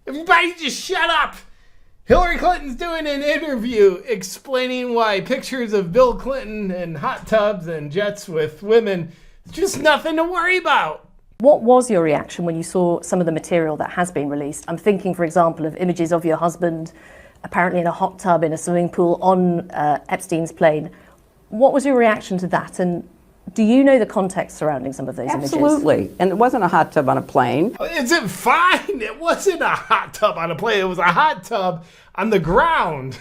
Everybody just shut up! Hillary Clinton's doing an interview explaining why pictures of Bill Clinton in hot tubs and jets with women is just nothing to worry about. What was your reaction when you saw some of the material that has been released? I'm thinking, for example, of images of your husband apparently in a hot tub in a swimming pool on Epstein's plane. What was your reaction to that? And do you know the context surrounding some of those images? Absolutely. And it wasn't a hot tub on a plane. Is it fine? It wasn't a hot tub on a plane. It was a hot tub on the ground.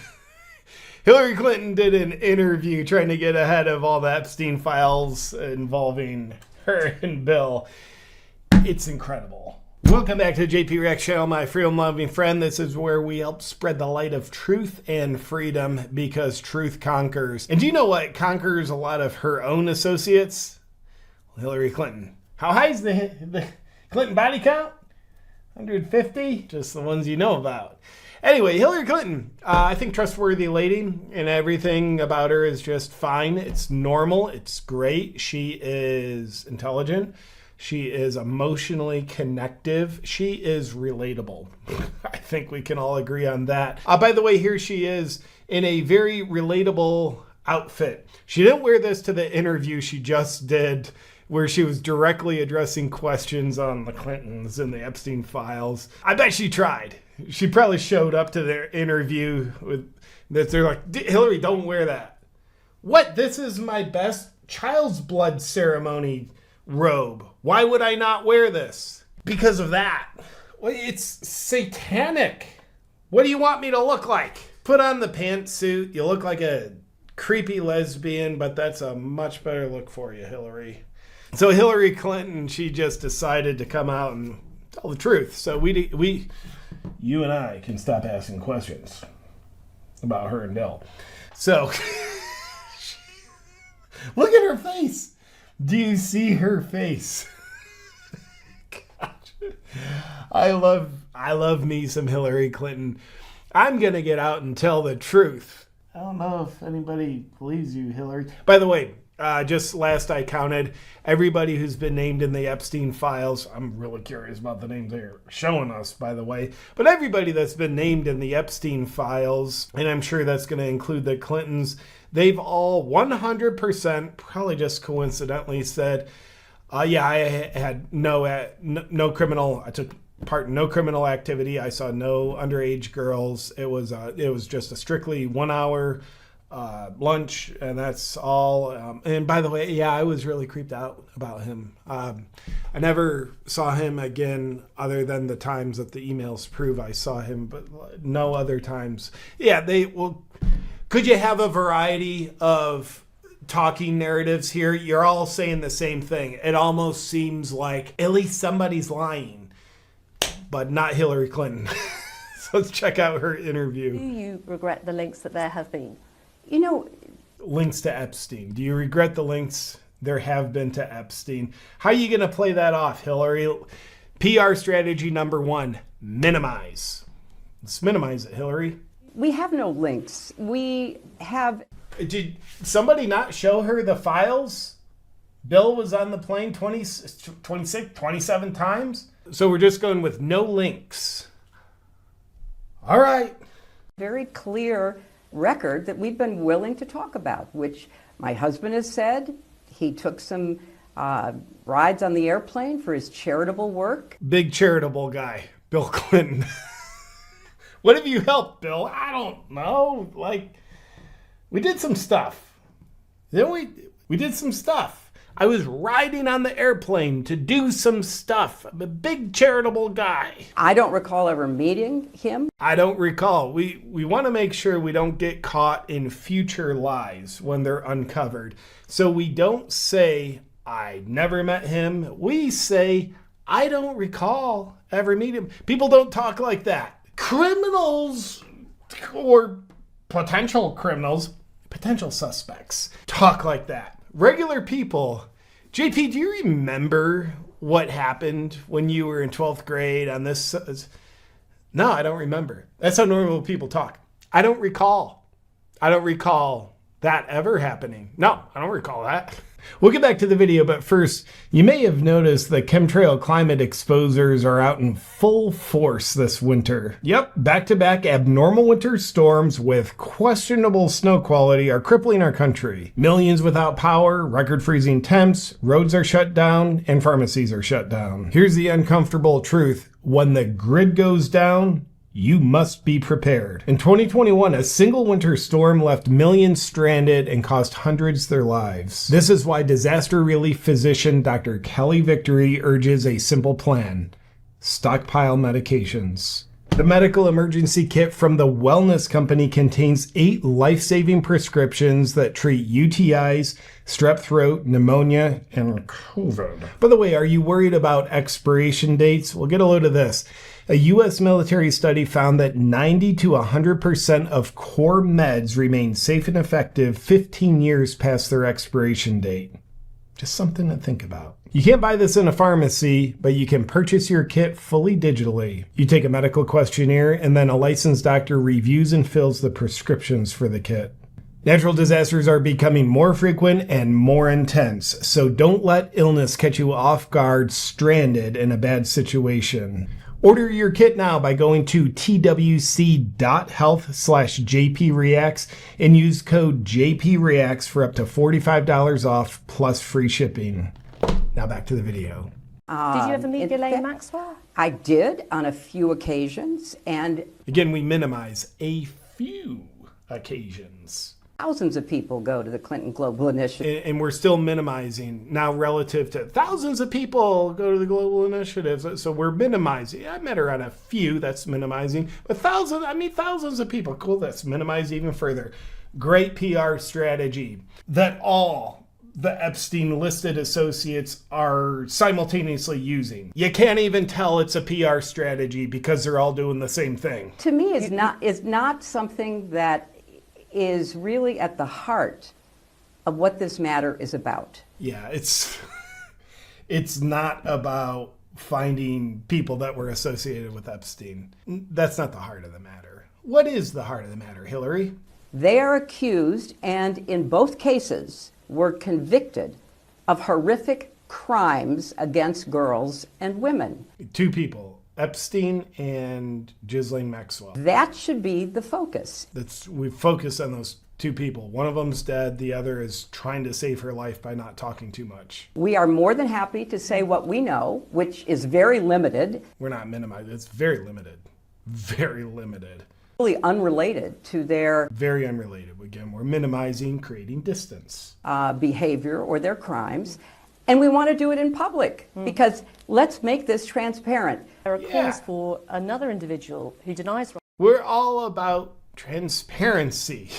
Hillary Clinton did an interview trying to get ahead of all the Epstein files involving her and Bill. It's incredible. Welcome back to the JP Rex channel, my freedom-loving friend. This is where we help spread the light of truth and freedom because truth conquers. And do you know what conquers a lot of her own associates? Hillary Clinton. How high is the Clinton body count? 150? Just the ones you know about. Anyway, Hillary Clinton, I think trustworthy lady, and everything about her is just fine. It's normal. It's great. She is intelligent. She is emotionally connective. She is relatable. I think we can all agree on that. By the way, here she is in a very relatable outfit. She didn't wear this to the interview she just did, where she was directly addressing questions on the Clintons and the Epstein files. I bet she tried. She probably showed up to their interview with that. They're like, Hillary, don't wear that. What? This is my best child's blood ceremony robe. Why would I not wear this? Because of that. Well, it's satanic. What do you want me to look like? Put on the pantsuit. You look like a creepy lesbian, but that's a much better look for you, Hillary. So Hillary Clinton, she just decided to come out and tell the truth. So you and I can stop asking questions about her and Bill. So look at her face. Do you see her face? Gosh. I love me some Hillary Clinton. I'm going to get out and tell the truth. I don't know if anybody believes you, Hillary. By the way, just last I counted, everybody who's been named in the Epstein files, I'm really curious about the names they're showing us, by the way, but everybody that's been named in the Epstein files, and I'm sure that's going to include the Clintons, they've all 100%, probably just coincidentally said, yeah, I had no criminal, I took part in no criminal activity. I saw no underage girls. It was just a strictly 1 hour lunch, and that's all. And by the way, yeah, I was really creeped out about him. I never saw him again other than the times that the emails prove I saw him, but no other times. Yeah, could you have a variety of talking narratives here? You're all saying the same thing. It almost seems like at least somebody's lying, but not Hillary Clinton. So let's check out her interview. Do you regret the links that there have been? You know, links to Epstein. Do you regret the links there have been to Epstein? How are you going to play that off, Hillary? PR strategy number 1, minimize. Let's minimize it, Hillary. we have no links. We have... Did somebody not show her the files? Bill was on the plane 27 times? So we're just going with no links. All right. Very clear record that we've been willing to talk about, which my husband has said. He took some rides on the airplane for his charitable work. Big charitable guy, Bill Clinton. What have you helped, Bill? I don't know. Like, we did some stuff. Then we did some stuff. I was riding on the airplane to do some stuff. I'm a big charitable guy. I don't recall ever meeting him. I don't recall. We want to make sure we don't get caught in future lies when they're uncovered. So we don't say, I never met him. We say, I don't recall ever meeting him. People don't talk like that. Criminals or potential criminals, potential suspects, talk like that. Regular people. JP, do you remember what happened when you were in 12th grade on this? No, I don't remember. That's how normal people talk. I don't recall. I don't recall that ever happening. No, I don't recall that. We'll get back to the video, but first, you may have noticed the chemtrail climate exposers are out in full force this winter. Yep, back-to-back abnormal winter storms with questionable snow quality are crippling our country. Millions without power, record-freezing temps, roads are shut down, and pharmacies are shut down. Here's the uncomfortable truth. When the grid goes down, you must be prepared. In 2021, a single winter storm left millions stranded and cost hundreds their lives. This is why disaster relief physician Dr. Kelly Victory urges a simple plan: stockpile medications. The medical emergency kit from the Wellness Company contains 8 life-saving prescriptions that treat UTIs, strep throat, pneumonia, and COVID. By the way, are you worried about expiration dates? Well, get a load of this. A U.S. military study found that 90 to 100% of core meds remain safe and effective 15 years past their expiration date. Just something to think about. You can't buy this in a pharmacy, but you can purchase your kit fully digitally. You take a medical questionnaire, and then a licensed doctor reviews and fills the prescriptions for the kit. Natural disasters are becoming more frequent and more intense, so don't let illness catch you off guard, stranded in a bad situation. Order your kit now by going to twc.health/jpreacts and use code JPREACTS for up to $45 off plus free shipping. Now back to the video. Did you ever meet Ghislaine Maxwell? I did on a few occasions, and Again, we minimize a few occasions. thousands of people go to the Clinton Global Initiative. And we're still minimizing now relative to thousands of people go to the global initiatives. So we're minimizing. I met her on a few, that's minimizing. But thousands of people. Cool, that's minimized even further. Great PR strategy that all the Epstein listed associates are simultaneously using. You can't even tell it's a PR strategy because they're all doing the same thing. To me, is not something that is really at the heart of what this matter is about. Yeah, it's not about finding people that were associated with Epstein. That's not the heart of the matter. What is the heart of the matter, Hillary? They are accused, and in both cases were convicted of horrific crimes against girls and women. 2 people, Epstein and Ghislaine Maxwell. That should be the focus. We focus on those 2 people. One of them's dead. The other is trying to save her life by not talking too much. We are more than happy to say what we know, which is very limited. We're not minimizing. It's very limited. Very limited. Really unrelated to their... Very unrelated. Again, we're minimizing, creating distance. Behavior or their crimes. And we want to do it in public because let's make this transparent. There are calls for another individual who denies... We're all about transparency.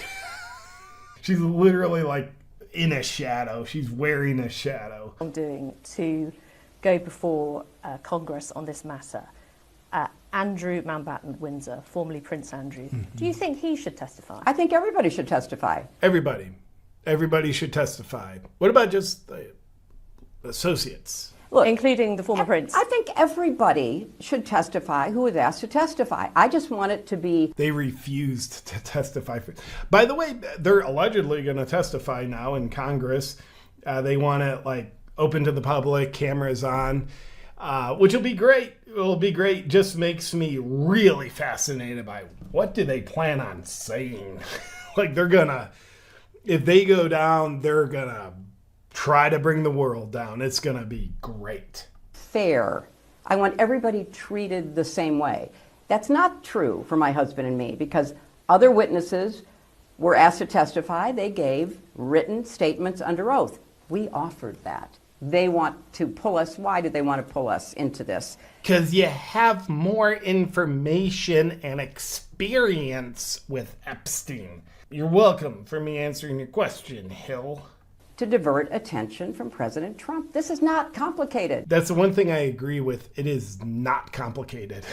She's literally like in a shadow. She's wearing a shadow. ...doing to go before Congress on this matter. Andrew Mountbatten Windsor, formerly Prince Andrew. Do you think he should testify? I think everybody should testify. Everybody should testify. What about just the associates? Look, including the former prince. I think everybody should testify who is asked to testify. I just want it to be... They refused to testify. By the way, they're allegedly going to testify now in Congress. They want it open to the public, cameras on, which will be great. It'll be great. Just makes me really fascinated by what do they plan on saying? They're gonna, if they go down, they're gonna try to bring the world down. It's gonna be great. Fair. I want everybody treated the same way. That's not true for my husband and me because other witnesses were asked to testify. They gave written statements under oath. We offered that. They want to pull us. Why do they want to pull us into this? Because you have more information and experience with Epstein. You're welcome for me answering your question, Hill. To divert attention from President Trump. This is not complicated. That's the one thing I agree with. It is not complicated.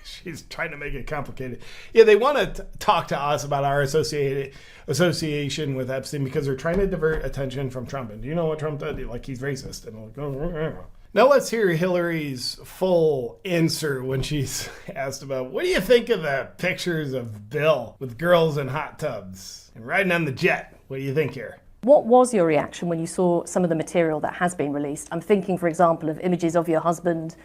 She's trying to make it complicated. Yeah, they want to talk to us about our association with Epstein because they're trying to divert attention from Trump. And do you know what Trump did? He's racist. And now let's hear Hillary's full answer when she's asked about, what do you think of the pictures of Bill with girls in hot tubs and riding on the jet? What do you think here? What was your reaction when you saw some of the material that has been released? I'm thinking, for example, of images of your husband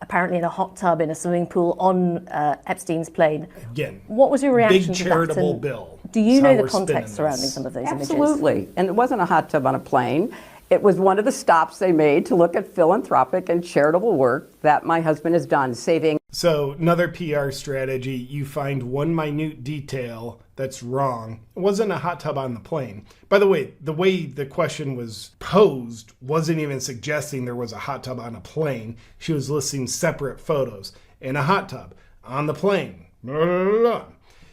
apparently in a hot tub in a swimming pool on Epstein's plane. Again, what was your reaction big to charitable that? bill. Do you That's know how the we're context spinning surrounding this. some of those images? Absolutely. And it wasn't a hot tub on a plane. It was one of the stops they made to look at philanthropic and charitable work that my husband has done, saving. So another PR strategy, you find one minute detail that's wrong. It wasn't a hot tub on the plane. By the way the question was posed wasn't even suggesting there was a hot tub on a plane. She was listing separate photos in a hot tub, on the plane. Blah, blah, blah, blah.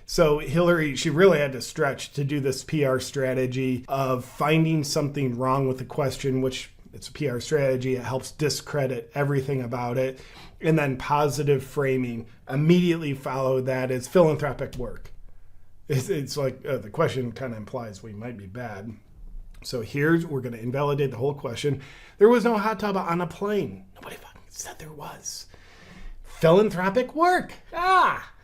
So Hillary, she really had to stretch to do this PR strategy of finding something wrong with the question, which it's a PR strategy. It helps discredit everything about it. And then positive framing immediately followed that as philanthropic work. It's like the question kind of implies we might be bad. So we're going to invalidate the whole question. There was no hot tub on a plane. Nobody fucking said there was. Philanthropic work.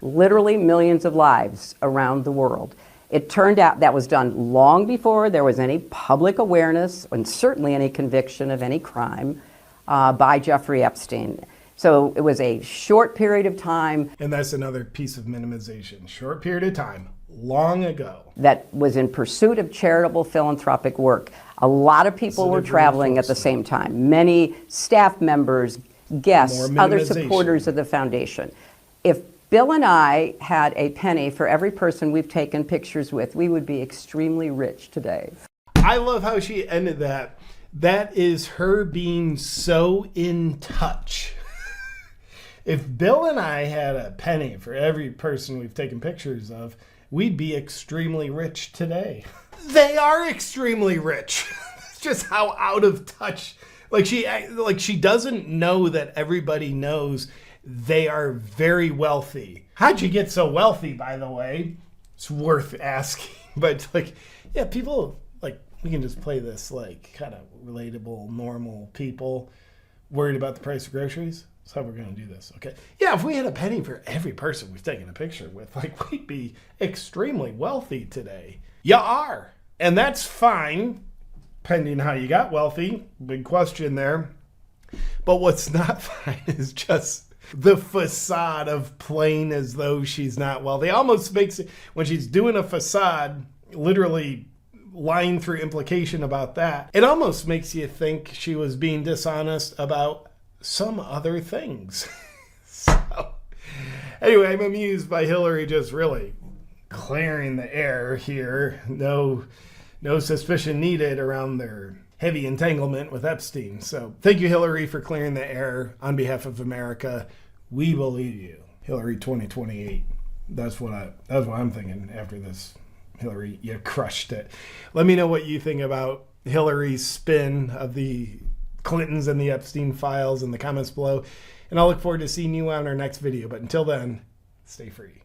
Literally millions of lives around the world. It turned out that was done long before there was any public awareness and certainly any conviction of any crime by Jeffrey Epstein. So it was a short period of time. And that's another piece of minimization. Short period of time, long ago. That was in pursuit of charitable philanthropic work. A lot of people were traveling at the same time. Many staff members, guests, other supporters of the foundation. If Bill and I had a penny for every person we've taken pictures with, we would be extremely rich today. I love how she ended that. That is her being so in touch. If Bill and I had a penny for every person we've taken pictures of, we'd be extremely rich today. They are extremely rich. It's just how out of touch. Like she doesn't know that everybody knows they are very wealthy. How'd you get so wealthy, by the way? It's worth asking. But yeah, people we can just play this kind of relatable, normal people worried about the price of groceries. That's how we're going to do this. Okay. Yeah, if we had a penny for every person we've taken a picture with, we'd be extremely wealthy today. You are. And that's fine, pending how you got wealthy. Big question there. But what's not fine is just the facade of playing as though she's not wealthy. Almost makes it, when she's doing a facade, literally lying through implication about that, it almost makes you think she was being dishonest about some other things. So, anyway, I'm amused by Hillary just really clearing the air here. No suspicion needed around their heavy entanglement with Epstein. So thank you, Hillary, for clearing the air on behalf of America. We believe you. Hillary 2028. That's what I'm thinking after this. Hillary, you crushed it. Let me know what you think about Hillary's spin of the Clintons and the Epstein files in the comments below. And I'll look forward to seeing you on our next video. But until then, stay free.